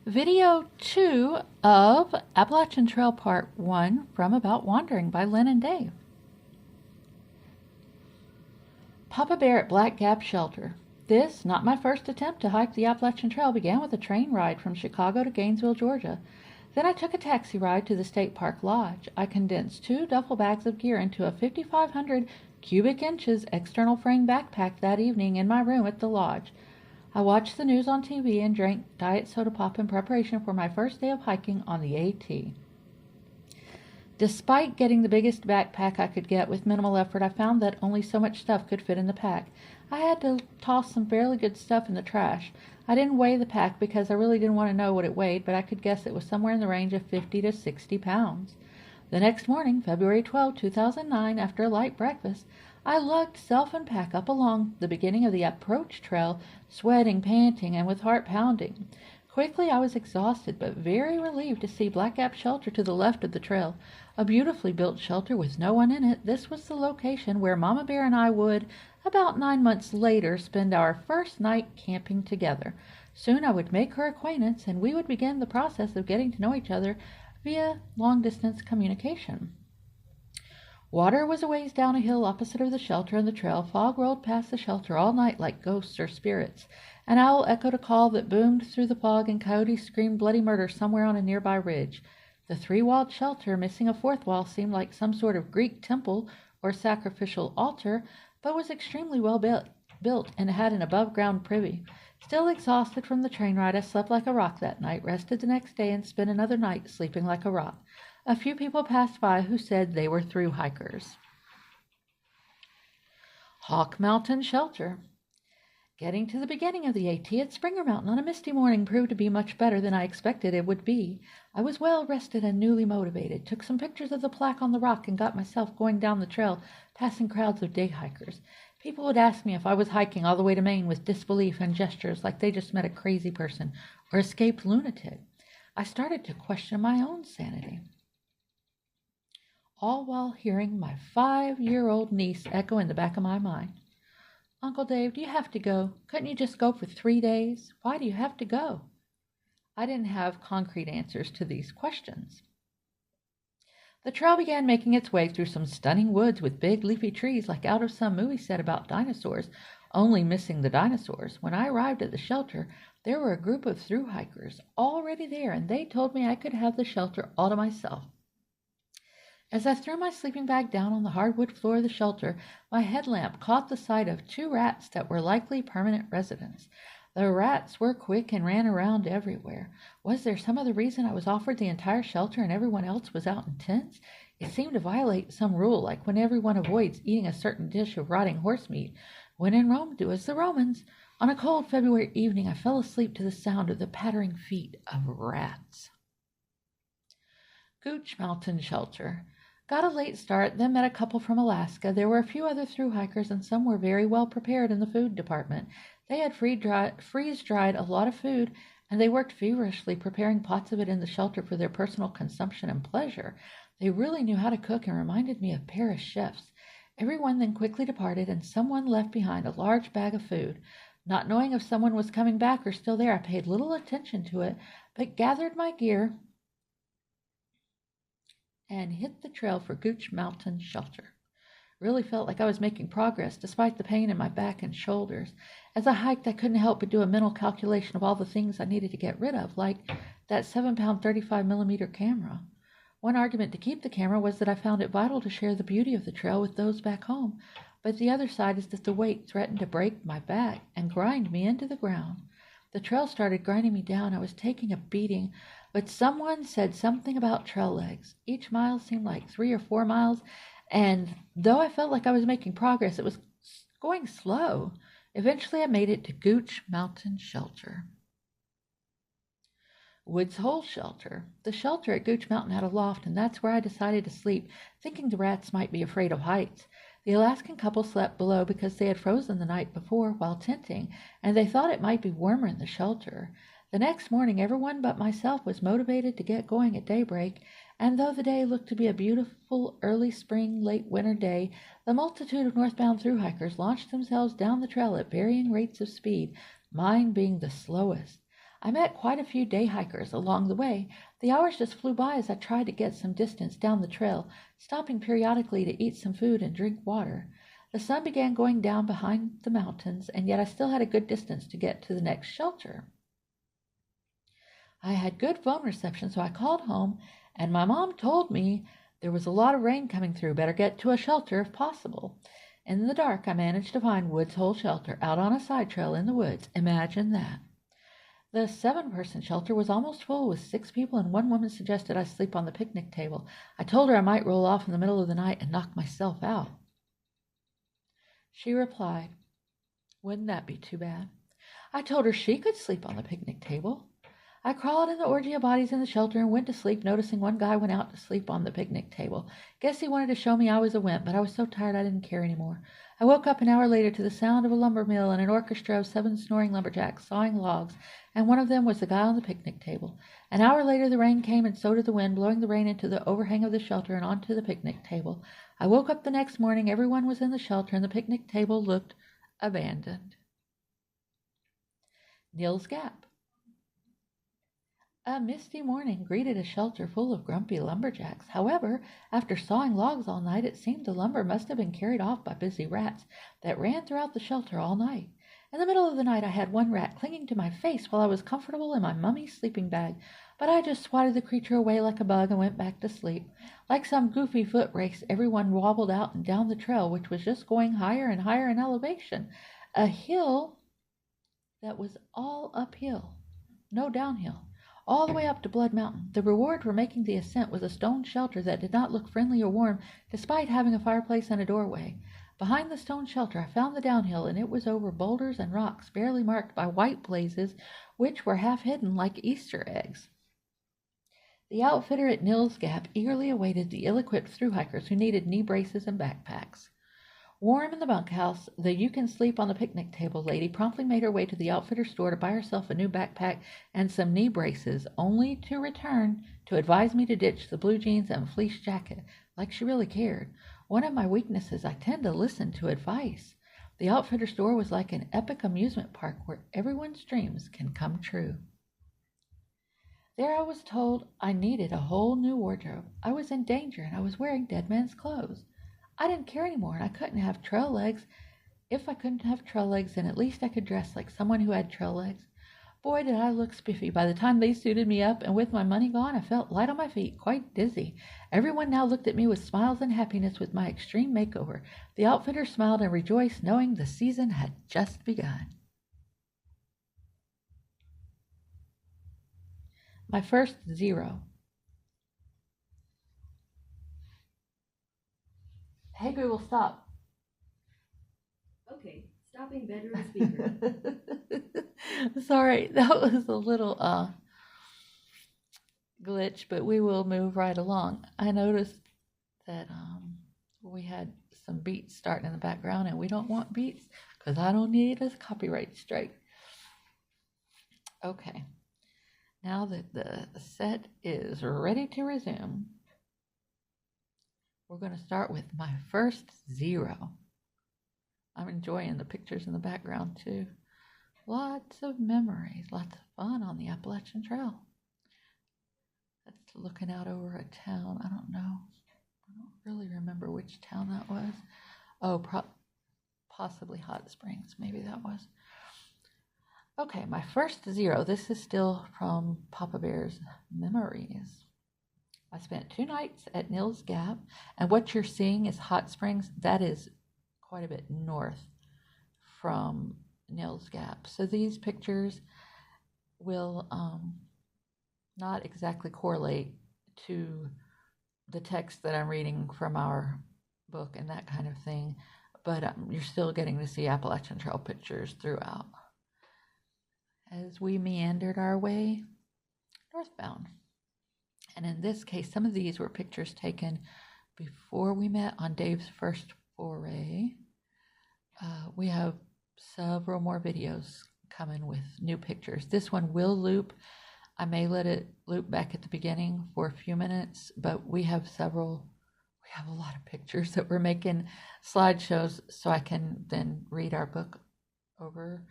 Video 2 of Appalachian Trail Part 1 from About Wandering by Lynn and Dave. Papa Bear at Black Gap Shelter. This, not my first attempt to hike the Appalachian Trail, began with a train ride from Chicago to Gainesville, Georgia. Then I took a taxi ride to the State Park Lodge. I condensed 2 duffel bags of gear into a 5,500 cubic inches external frame backpack that evening in my room at the lodge. I watched the news on TV and drank diet soda pop in preparation for my first day of hiking on the AT. Despite getting the biggest backpack I could get with minimal effort, I found that only so much stuff could fit in the pack. I had to toss some fairly good stuff in the trash. I didn't weigh the pack because I really didn't want to know what it weighed, but I could guess it was somewhere in the range of 50 to 60 pounds. The next morning, February 12, 2009, after a light breakfast, I lugged self and pack up along the beginning of the approach trail, sweating, panting, and with heart pounding. Quickly I was exhausted, but very relieved to see Black Gap Shelter to the left of the trail. A beautifully built shelter with no one in it. This was the location where Mama Bear and I would, about 9 months later, spend our first night camping together. Soon I would make her acquaintance, and we would begin the process of getting to know each other via long-distance communication. Water was a ways down a hill opposite of the shelter, and the trail fog rolled past the shelter all night like ghosts or spirits. An owl echoed a call that boomed through the fog, and coyotes screamed bloody murder somewhere on a nearby ridge. The 3-walled shelter, missing a 4th wall, seemed like some sort of Greek temple or sacrificial altar, but was extremely well built and had an above-ground privy. Still exhausted from the train ride, I slept like a rock that night, rested the next day, and spent another night sleeping like a rock. A few people passed by who said they were through hikers. Hawk Mountain Shelter. Getting to the beginning of the AT at Springer Mountain on a misty morning proved to be much better than I expected it would be. I was well rested and newly motivated, took some pictures of the plaque on the rock, and got myself going down the trail, passing crowds of day hikers. People would ask me if I was hiking all the way to Maine with disbelief and gestures like they just met a crazy person or escaped lunatic. I started to question my own sanity, all while hearing my 5-year-old niece echo in the back of my mind. "Uncle Dave, do you have to go? Couldn't you just go for 3 days? Why do you have to go?" I didn't have concrete answers to these questions. The trail began making its way through some stunning woods with big leafy trees like out of some movie set about dinosaurs, only missing the dinosaurs. When I arrived at the shelter, there were a group of through hikers already there, and they told me I could have the shelter all to myself. As I threw my sleeping bag down on the hardwood floor of the shelter, my headlamp caught the sight of 2 rats that were likely permanent residents. The rats were quick and ran around everywhere. Was there some other reason I was offered the entire shelter and everyone else was out in tents? It seemed to violate some rule, like when everyone avoids eating a certain dish of rotting horse meat. When in Rome, do as the Romans. On a cold February evening, I fell asleep to the sound of the pattering feet of rats. Gooch Mountain Shelter. Got a late start, then met a couple from Alaska. There were a few other through hikers, and some were very well prepared in the food department. They had freeze-dried a lot of food, and they worked feverishly preparing pots of it in the shelter for their personal consumption and pleasure. They really knew how to cook and reminded me of Paris chefs. Everyone then quickly departed, and someone left behind a large bag of food. Not knowing if someone was coming back or still there, I paid little attention to it, but gathered my gear and hit the trail for Gooch Mountain Shelter. Really felt like I was making progress despite the pain in my back and shoulders. As I hiked, I couldn't help but do a mental calculation of all the things I needed to get rid of, like that 7-pound 35mm camera. One argument to keep the camera was that I found it vital to share the beauty of the trail with those back home, but the other side is that the weight threatened to break my back and grind me into the ground. The trail started grinding me down. I was taking a beating, but someone said something about trail legs. Each mile seemed like 3 or 4 miles, and though I felt like I was making progress, it was going slow. Eventually I made it to Gooch Mountain Shelter. Woods Hole Shelter. The shelter at Gooch Mountain had a loft, and that's where I decided to sleep, thinking the rats might be afraid of heights. The Alaskan couple slept below because they had frozen the night before while tenting, and they thought it might be warmer in the shelter. The next morning, everyone but myself was motivated to get going at daybreak, and though the day looked to be a beautiful early spring, late winter day, the multitude of northbound through hikers launched themselves down the trail at varying rates of speed, mine being the slowest. I met quite a few day hikers along the way. The hours just flew by as I tried to get some distance down the trail, stopping periodically to eat some food and drink water. The sun began going down behind the mountains, and yet I still had a good distance to get to the next shelter. I had good phone reception, so I called home, and my mom told me there was a lot of rain coming through. Better get to a shelter if possible. In the dark, I managed to find Woods Hole Shelter out on a side trail in the woods. Imagine that. The 7-person shelter was almost full with 6 people, and one woman suggested I sleep on the picnic table. I told her I might roll off in the middle of the night and knock myself out. She replied, "Wouldn't that be too bad?" I told her she could sleep on the picnic table. I crawled in the orgy of bodies in the shelter and went to sleep, noticing one guy went out to sleep on the picnic table. Guess he wanted to show me I was a wimp, but I was so tired I didn't care anymore. I woke up an hour later to the sound of a lumber mill and an orchestra of 7 snoring lumberjacks sawing logs, and one of them was the guy on the picnic table. An hour later the rain came, and so did the wind, blowing the rain into the overhang of the shelter and onto the picnic table. I woke up the next morning. Everyone was in the shelter, and the picnic table looked abandoned. Nils Gap. A misty morning greeted a shelter full of grumpy lumberjacks. However, after sawing logs all night, it seemed the lumber must have been carried off by busy rats that ran throughout the shelter all night. In the middle of the night, I had one rat clinging to my face while I was comfortable in my mummy sleeping bag, but I just swatted the creature away like a bug and went back to sleep. Like some goofy foot race, everyone wobbled out and down the trail, which was just going higher and higher in elevation. A hill that was all uphill, no downhill, all the way up to Blood Mountain. The reward for making the ascent was a stone shelter that did not look friendly or warm, despite having a fireplace and a doorway. Behind the stone shelter I found the downhill, and it was over boulders and rocks barely marked by white blazes, which were half hidden like Easter eggs. The outfitter at Nils Gap eagerly awaited the ill-equipped thru-hikers who needed knee braces and backpacks. Warm in the bunkhouse, the "you can sleep on the picnic table" lady promptly made her way to the outfitter store to buy herself a new backpack and some knee braces, only to return to advise me to ditch the blue jeans and fleece jacket, like she really cared. One of my weaknesses, I tend to listen to advice. The outfitter store was like an epic amusement park where everyone's dreams can come true. There I was told I needed a whole new wardrobe. I was in danger, and I was wearing dead man's clothes. I didn't care anymore, and I couldn't have trail legs. If I couldn't have trail legs, then at least I could dress like someone who had trail legs. Boy, did I look spiffy. By the time they suited me up, and with my money gone, I felt light on my feet, quite dizzy. Everyone now looked at me with smiles and happiness with my extreme makeover. The outfitter smiled and rejoiced, knowing the season had just begun. My first zero. Hey Google, stop. Okay, stopping bedroom speaker. Sorry, that was a little glitch, but we will move right along. I noticed that we had some beats starting in the background, and we don't want beats because I don't need a copyright strike. Okay, now that the set is ready to resume, we're going to start with my first zero. I'm enjoying the pictures in the background too. Lots of memories, lots of fun on the Appalachian Trail. That's looking out over a town. I don't know. I don't really remember which town that was. Oh, possibly Hot Springs. Maybe that was. Okay, my first zero. This is still from Papa Bear's Memories. I spent 2 nights at Nils Gap, and what you're seeing is Hot Springs. That is quite a bit north from Nils Gap. So these pictures will not exactly correlate to the text that I'm reading from our book and that kind of thing, but you're still getting to see Appalachian Trail pictures throughout as we meandered our way northbound. And in this case, some of these were pictures taken before we met on Dave's first foray. We have several more videos coming with new pictures. This one will loop. I may let it loop back at the beginning for a few minutes, but we have a lot of pictures that we're making slideshows so I can then read our book over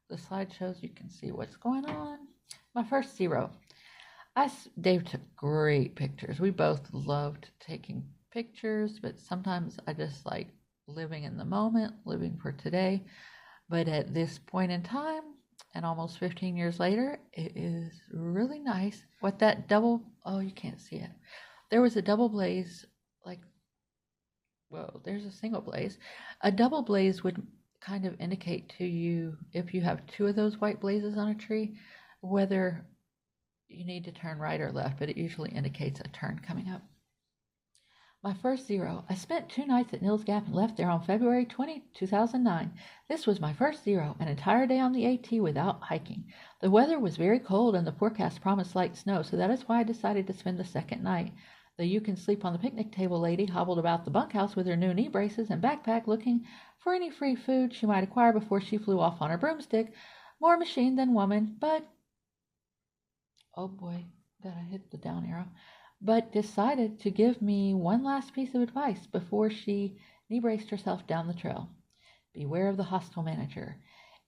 the slideshows. You can see what's going on. My first zero. Dave took great pictures. We both loved taking pictures, but sometimes I just like living in the moment, living for today. But at this point in time, and almost 15 years later, it is really nice. What that oh, you can't see it. There was a double blaze, like, well, there's a single blaze. A double blaze would kind of indicate to you, if you have two of those white blazes on a tree, whether you need to turn right or left, but it usually indicates a turn coming up. My first zero. I spent 2 nights at Nils Gap and left there on February 20, 2009. This was my first zero, an entire day on the AT without hiking. The weather was very cold and the forecast promised light snow, so that is why I decided to spend the second night. The "you can sleep on the picnic table" lady hobbled about the bunkhouse with her new knee braces and backpack, looking for any free food she might acquire before she flew off on her broomstick. More machine than woman, but oh boy, did I hit the down arrow, but decided to give me one last piece of advice before she knee braced herself down the trail. Beware of the hostel manager.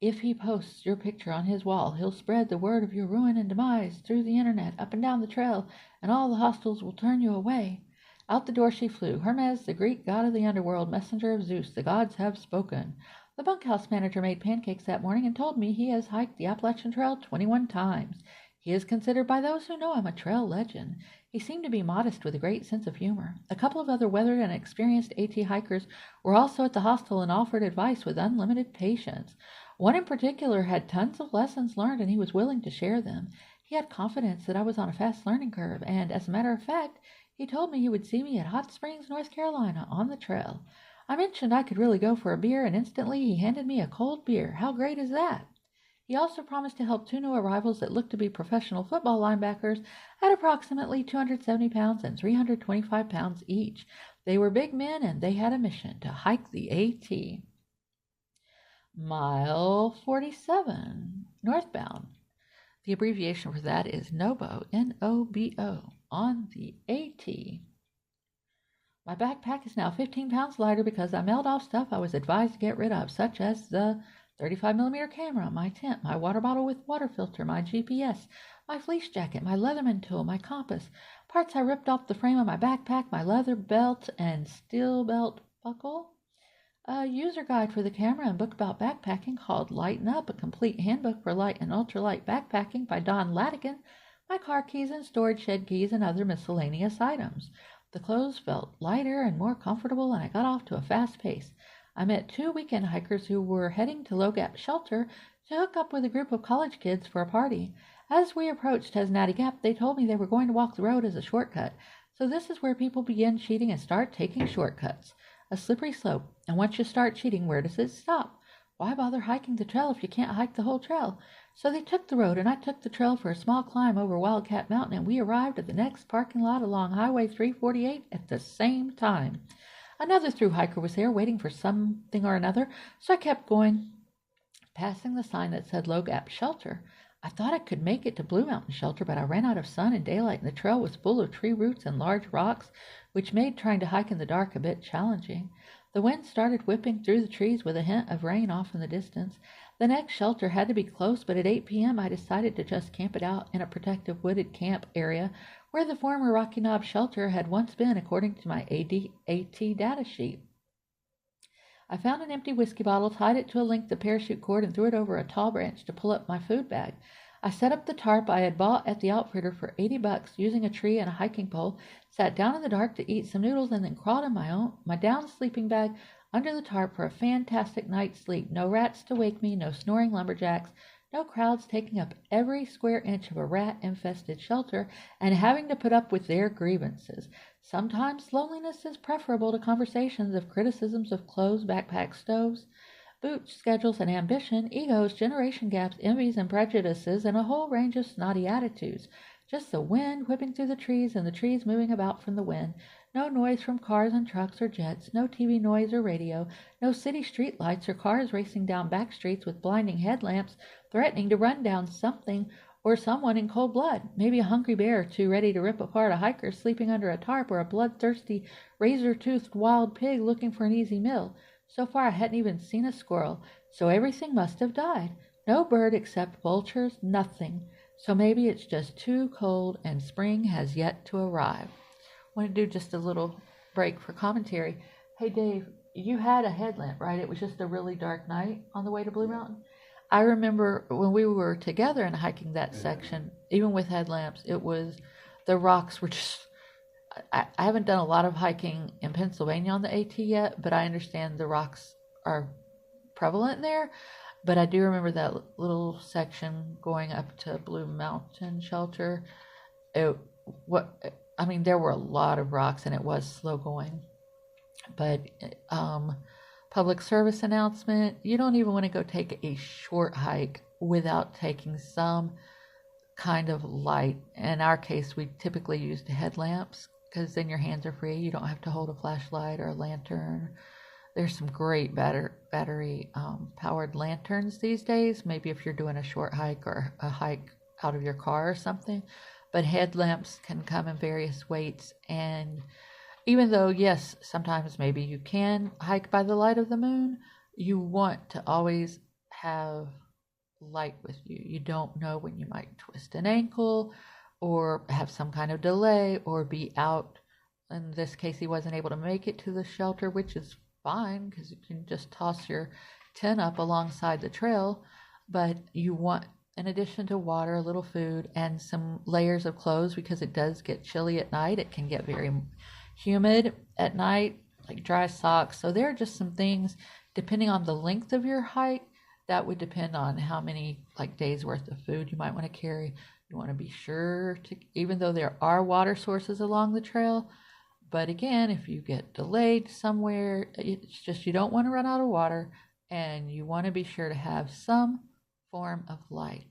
If he posts your picture on his wall, he'll spread the word of your ruin and demise through the internet, up and down the trail, and all the hostels will turn you away. Out the door she flew. Hermes, the Greek god of the underworld, messenger of Zeus, the gods have spoken. The bunkhouse manager made pancakes that morning and told me he has hiked the Appalachian Trail 21 times. He is considered by those who know him a trail legend. He seemed to be modest with a great sense of humor. A couple of other weathered and experienced AT hikers were also at the hostel and offered advice with unlimited patience. One in particular had tons of lessons learned and he was willing to share them. He had confidence that I was on a fast learning curve, and as a matter of fact, he told me he would see me at Hot Springs, North Carolina, on the trail. I mentioned I could really go for a beer, and instantly he handed me a cold beer. How great is that? He also promised to help 2 new arrivals that looked to be professional football linebackers at approximately 270 pounds and 325 pounds each. They were big men and they had a mission to hike the AT. Mile 47, northbound. The abbreviation for that is NOBO, N-O-B-O, on the AT. My backpack is now 15 pounds lighter because I mailed off stuff I was advised to get rid of, such as the 35mm camera, my tent, my water bottle with water filter, my GPS, my fleece jacket, my Leatherman tool, my compass, parts I ripped off the frame of my backpack, my leather belt and steel belt buckle, a user guide for the camera, and book about backpacking called Lighten Up, a complete handbook for light and ultralight backpacking by Don Latigan, my car keys and storage shed keys, and other miscellaneous items. The clothes felt lighter and more comfortable, and I got off to a fast pace. I met 2 weekend hikers who were heading to Low Gap Shelter to hook up with a group of college kids for a party. As we approached Tesnati Gap, they told me they were going to walk the road as a shortcut. So this is where people begin cheating and start taking shortcuts. A slippery slope, and once you start cheating, where does it stop? Why bother hiking the trail if you can't hike the whole trail? So they took the road, and I took the trail for a small climb over Wildcat Mountain, and we arrived at the next parking lot along Highway 348 at the same time. Another through hiker was there waiting for something or another, so I kept going, passing the sign that said Low Gap Shelter. I thought I could make it to Blue Mountain Shelter, but I ran out of sun and daylight, and the trail was full of tree roots and large rocks, which made trying to hike in the dark a bit challenging. The wind started whipping through the trees with a hint of rain off in the distance. The next shelter had to be close, but at 8 p.m. I decided to just camp it out in a protective wooded camp area where the former Rocky Knob shelter had once been, according to my AT data sheet. I found an empty whiskey bottle, tied it to a length of parachute cord, and threw it over a tall branch to pull up my food bag. I set up the tarp I had bought at the outfitter for $80 using a tree and a hiking pole, sat down in the dark to eat some noodles, and then crawled in my down sleeping bag under the tarp for a fantastic night's sleep. No rats to wake me, no snoring lumberjacks, no crowds taking up every square inch of a rat-infested shelter and having to put up with their grievances. Sometimes loneliness is preferable to conversations of criticisms of clothes, backpacks, stoves, boots, schedules, and ambition, egos, generation gaps, envies, and prejudices, and a whole range of snotty attitudes. Just the wind whipping through the trees and the trees moving about from the wind. No noise from cars and trucks or jets, no TV noise or radio, no city street lights or cars racing down back streets with blinding headlamps threatening to run down something or someone in cold blood. Maybe a hungry bear or two ready to rip apart a hiker sleeping under a tarp, or a bloodthirsty, razor-toothed wild pig looking for an easy meal. So far I hadn't even seen a squirrel, so everything must have died. No bird except vultures, nothing. So maybe it's just too cold and spring has yet to arrive. I want to do just a little break for commentary. Hey Dave, you had a headlamp, right? It was just a really dark night on the way to Blue Mountain. I remember when we were together and hiking that section, even with headlamps, it was the rocks were just. I haven't done a lot of hiking in Pennsylvania on the AT yet, but I understand the rocks are prevalent there. But I do remember that little section going up to Blue Mountain Shelter. There were a lot of rocks and it was slow going. But public service announcement, you don't even want to go take a short hike without taking some kind of light. In our case, we typically used headlamps because then your hands are free. You don't have to hold a flashlight or a lantern. There's some great battery powered lanterns these days, maybe if you're doing a short hike or a hike out of your car or something. But headlamps can come in various weights, and even though, yes, sometimes maybe you can hike by the light of the moon, you want to always have light with you. You don't know when you might twist an ankle or have some kind of delay or be out. In this case, he wasn't able to make it to the shelter, which is fine because you can just toss your tent up alongside the trail. But you want, in addition to water, a little food and some layers of clothes because it does get chilly at night. It can get very humid at night, like dry socks. So there are just some things, depending on the length of your hike, that would depend on how many days worth of food you might want to carry. You want to be sure to, even though there are water sources along the trail, but again, if you get delayed somewhere, it's just you don't want to run out of water, and you want to be sure to have some form of light.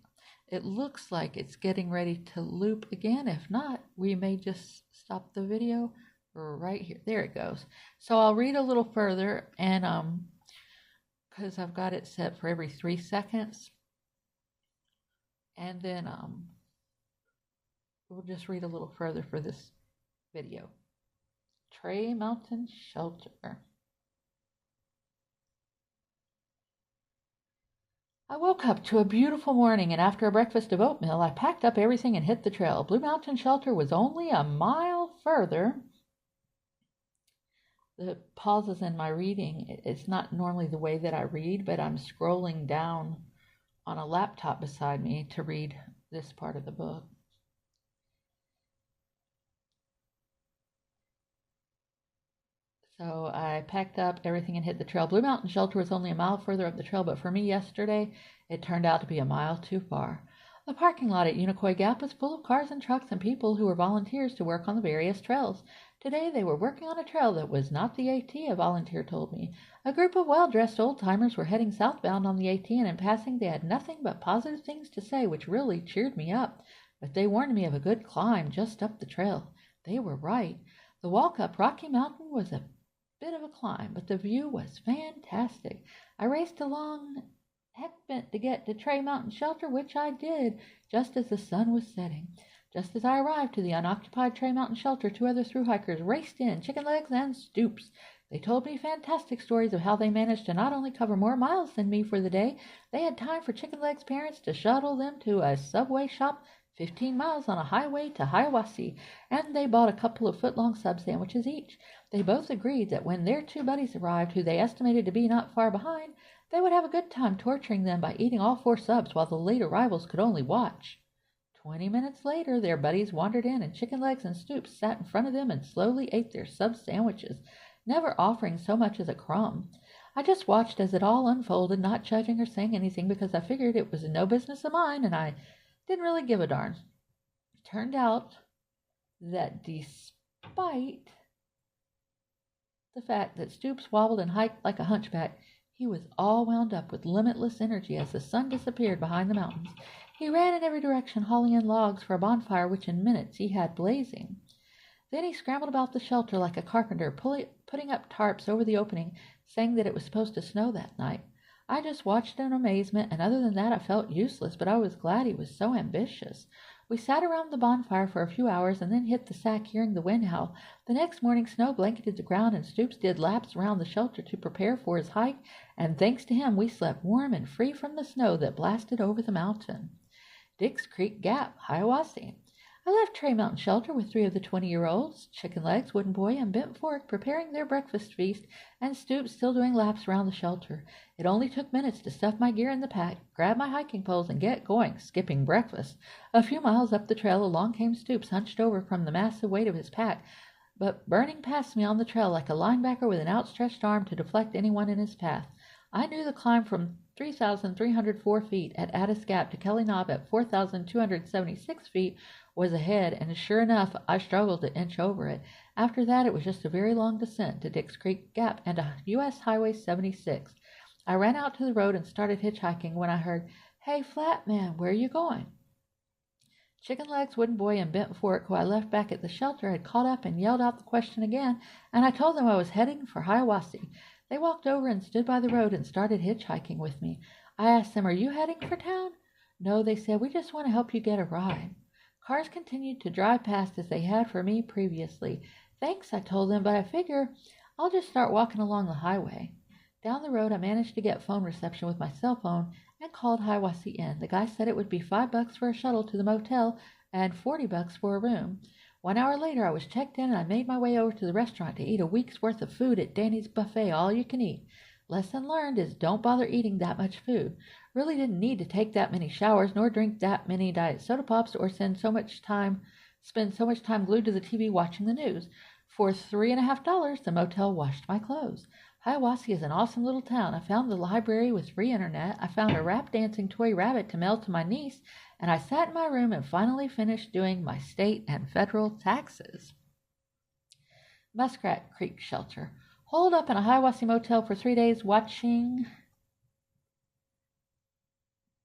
It looks like it's getting ready to loop again. If not, we may just stop the video right here. There it goes. So I'll read a little further, and because I've got it set for every 3 seconds, and then we'll just read a little further for this video. Tray Mountain Shelter. I woke up to a beautiful morning, and after a breakfast of oatmeal, I packed up everything and hit the trail. Blue Mountain Shelter was only a mile further. The pauses in my reading, it's not normally the way that I read, but I'm scrolling down on a laptop beside me to read this part of the book. So I packed up everything and hit the trail. Blue Mountain Shelter was only a mile further up the trail, but for me yesterday, it turned out to be a mile too far. The parking lot at Unicoi Gap was full of cars and trucks and people who were volunteers to work on the various trails. Today they were working on a trail that was not the AT, a volunteer told me. A group of well-dressed old-timers were heading southbound on the AT, and in passing they had nothing but positive things to say, which really cheered me up. But they warned me of a good climb just up the trail. They were right. The walk up Rocky Mountain was a bit of a climb, but the view was fantastic. I raced along heck bent to get to Tray Mountain Shelter, which I did, just as the sun was setting. Just as I arrived to the unoccupied Tray Mountain Shelter, 2 other through hikers raced in, Chicken Legs and Stoops. They told me fantastic stories of how they managed to not only cover more miles than me for the day, they had time for Chicken Legs' parents to shuttle them to a Subway shop 15 miles on a highway to Hiawassee, and they bought a couple of foot-long sub sandwiches each. They both agreed that when their 2 buddies arrived, who they estimated to be not far behind, they would have a good time torturing them by eating all 4 subs while the late arrivals could only watch. 20 minutes later, their buddies wandered in, and Chicken Legs and Stoops sat in front of them and slowly ate their sub sandwiches, never offering so much as a crumb. I just watched as it all unfolded, not judging or saying anything because I figured it was no business of mine, and I didn't really give a darn. It turned out that despite the fact that Stoops wobbled and hiked like a hunchback, he was all wound up with limitless energy as the sun disappeared behind the mountains. He ran in every direction, hauling in logs for a bonfire, which in minutes he had blazing. Then he scrambled about the shelter like a carpenter, putting up tarps over the opening, saying that it was supposed to snow that night. I just watched in amazement, and other than that I felt useless, but I was glad he was so ambitious. We sat around the bonfire for a few hours and then hit the sack, hearing the wind howl. The next morning snow blanketed the ground, and Stoops did laps around the shelter to prepare for his hike, and thanks to him we slept warm and free from the snow that blasted over the mountain. Dix Creek Gap, Hiawassee. I left Tray Mountain Shelter with 3 of the 20-year-olds, Chicken Legs, Wooden Boy, and Bent Fork, preparing their breakfast feast, and Stoops still doing laps around the shelter. It only took minutes to stuff my gear in the pack, grab my hiking poles, and get going, skipping breakfast. A few miles up the trail, along came Stoops, hunched over from the massive weight of his pack, but burning past me on the trail like a linebacker with an outstretched arm to deflect anyone in his path. I knew the climb from 3,304 feet at Addis Gap to Kelly Knob at 4,276 feet was ahead, and sure enough, I struggled to inch over it. After that, it was just a very long descent to Dix Creek Gap and to U.S. Highway 76. I ran out to the road and started hitchhiking when I heard, "Hey, flat man, where are you going?" Chicken Legs, Wooden Boy, and Bent Fork, who I left back at the shelter, had caught up and yelled out the question again, and I told them I was heading for Hiawassee. They walked over and stood by the road and started hitchhiking with me. I asked them, "Are you heading for town?" "No," they said, "we just want to help you get a ride." Cars continued to drive past as they had for me previously. "Thanks," I told them, "but I figure I'll just start walking along the highway." Down the road, I managed to get phone reception with my cell phone and called Hiawassee Inn. The guy said it would be $5 for a shuttle to the motel and $40 for a room. 1 hour later, I was checked in and I made my way over to the restaurant to eat a week's worth of food at Danny's Buffet, all you can eat. Lesson learned is don't bother eating that much food. Really didn't need to take that many showers, nor drink that many diet soda pops, or spend so much time glued to the TV watching the news. For $3.50, the motel washed my clothes. Hiawassee is an awesome little town. I found the library with free internet. I found a rap dancing toy rabbit to mail to my niece, and I sat in my room and finally finished doing my state and federal taxes. Muskrat Creek Shelter. Holed up in a Hiawassee motel for 3 days watching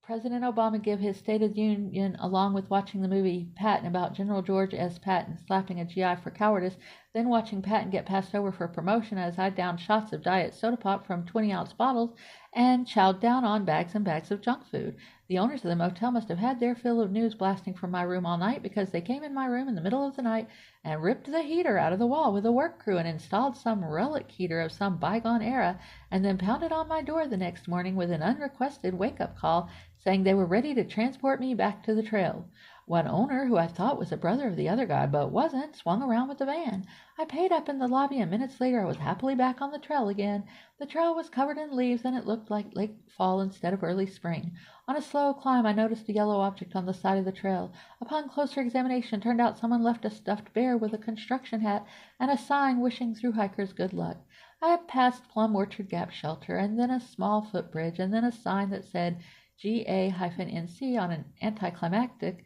President Obama give his State of the Union, along with watching the movie Patton about General George S. Patton slapping a GI for cowardice, then watching Patton get passed over for promotion as I downed shots of diet soda pop from 20-ounce bottles and chowed down on bags and bags of junk food. The owners of the motel must have had their fill of news blasting from my room all night, because they came in my room in the middle of the night and ripped the heater out of the wall with a work crew and installed some relic heater of some bygone era, and then pounded on my door the next morning with an unrequested wake-up call saying they were ready to transport me back to the trail. One owner, who I thought was a brother of the other guy but wasn't, swung around with the van. I paid up in the lobby, and minutes later I was happily back on the trail again. The trail was covered in leaves, and it looked like late fall instead of early spring. On a slow climb, I noticed a yellow object on the side of the trail. Upon closer examination, it turned out someone left a stuffed bear with a construction hat and a sign wishing through hikers good luck. I had passed Plum Orchard Gap Shelter, and then a small footbridge, and then a sign that said GA-NC on an anticlimactic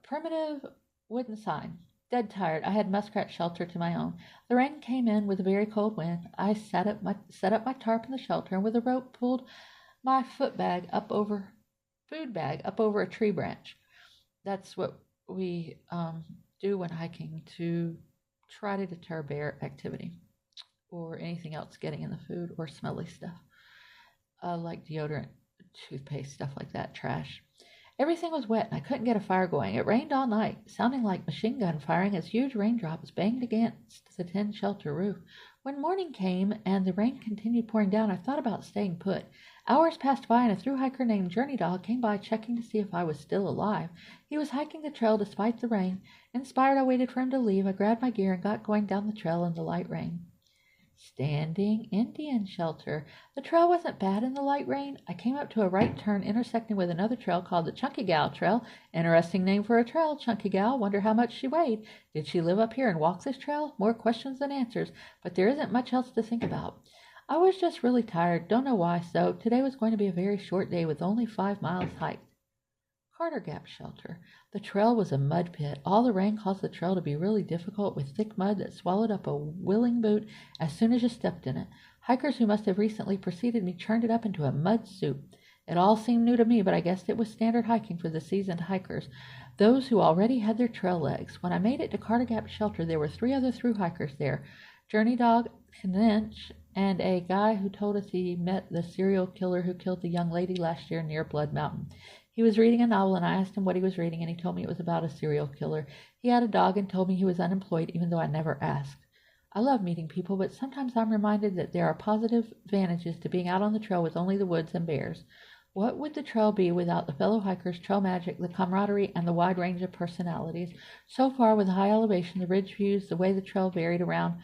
primitive wooden sign. Dead tired, I had Muskrat Shelter to my own. The rain came in with a very cold wind. I set up my tarp in the shelter, and with a rope pulled my food bag up over a tree branch. That's what we do when hiking to try to deter bear activity or anything else getting in the food or smelly stuff, like deodorant, toothpaste, stuff like that, trash. Everything was wet, and I couldn't get a fire going. It rained all night, sounding like machine gun firing as huge raindrops banged against the tin shelter roof. When morning came and the rain continued pouring down, I thought about staying put. Hours passed by, and a thru hiker named Journey Dog came by checking to see if I was still alive. He was hiking the trail despite the rain. Inspired, I waited for him to leave. I grabbed my gear and got going down the trail in the light rain. Standing Indian Shelter. The trail wasn't bad in the light rain. I came up to a right turn intersecting with another trail called the Chunky Gal Trail. Interesting name for a trail, Chunky Gal. Wonder how much she weighed. Did she live up here and walk this trail? More questions than answers, but there isn't much else to think about. I was just really tired, don't know why, so today was going to be a very short day with only 5 miles hiked. Carter Gap Shelter. The trail was a mud pit. All the rain caused the trail to be really difficult, with thick mud that swallowed up a willing boot as soon as you stepped in it. Hikers who must have recently preceded me churned it up into a mud soup. It all seemed new to me, but I guessed it was standard hiking for the seasoned hikers, those who already had their trail legs. When I made it to Carter Gap Shelter, there were 3 other thru hikers there. Journey Dog, Lynch, and a guy who told us he met the serial killer who killed the young lady last year near Blood Mountain. He was reading a novel, and I asked him what he was reading, and he told me it was about a serial killer. He had a dog and told me he was unemployed, even though I never asked. I love meeting people, but sometimes I'm reminded that there are positive advantages to being out on the trail with only the woods and bears. What would the trail be without the fellow hikers, trail magic, the camaraderie, and the wide range of personalities? So far, with the high elevation, the ridge views, the way the trail varied around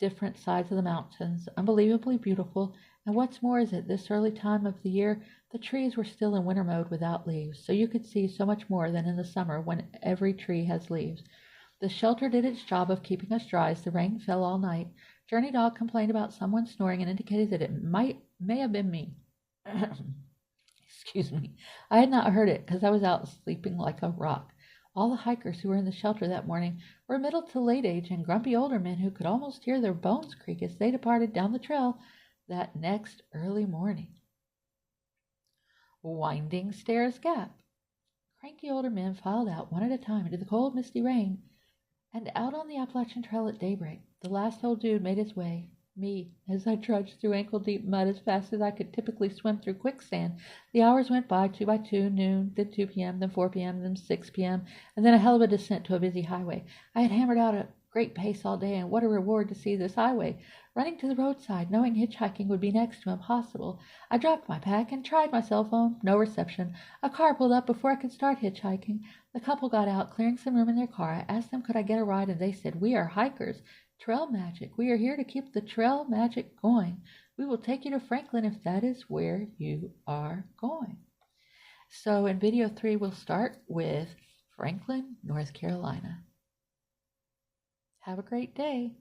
different sides of the mountains, unbelievably beautiful. And what's more is at this early time of the year, the trees were still in winter mode without leaves, so you could see so much more than in the summer when every tree has leaves. The shelter did its job of keeping us dry as the rain fell all night. Journey Dog complained about someone snoring and indicated that it may have been me. Excuse me. I had not heard it because I was out sleeping like a rock. All the hikers who were in the shelter that morning were middle to late age and grumpy older men who could almost hear their bones creak as they departed down the trail that next early morning. Winding Stairs Gap. Cranky older men filed out one at a time into the cold, misty rain and out on the Appalachian Trail at daybreak. The last old dude made his way, me, as I trudged through ankle-deep mud as fast as I could typically swim through quicksand. The hours went by, 2 by 2, noon, then 2 p.m., then 4 p.m., then 6 p.m., and then a hell of a descent to a busy highway. I had hammered out a great pace all day, and what a reward to see this highway. Running to the roadside, knowing hitchhiking would be next to impossible, I dropped my pack and tried my cell phone. No reception. A car pulled up before I could start hitchhiking. The couple got out, clearing some room in their car. I asked them could I get a ride, and they said, "We are hikers. Trail magic. We are here to keep the trail magic going. We will take you to Franklin if that is where you are going." So in video 3, we'll start with Franklin, North Carolina. Have a great day.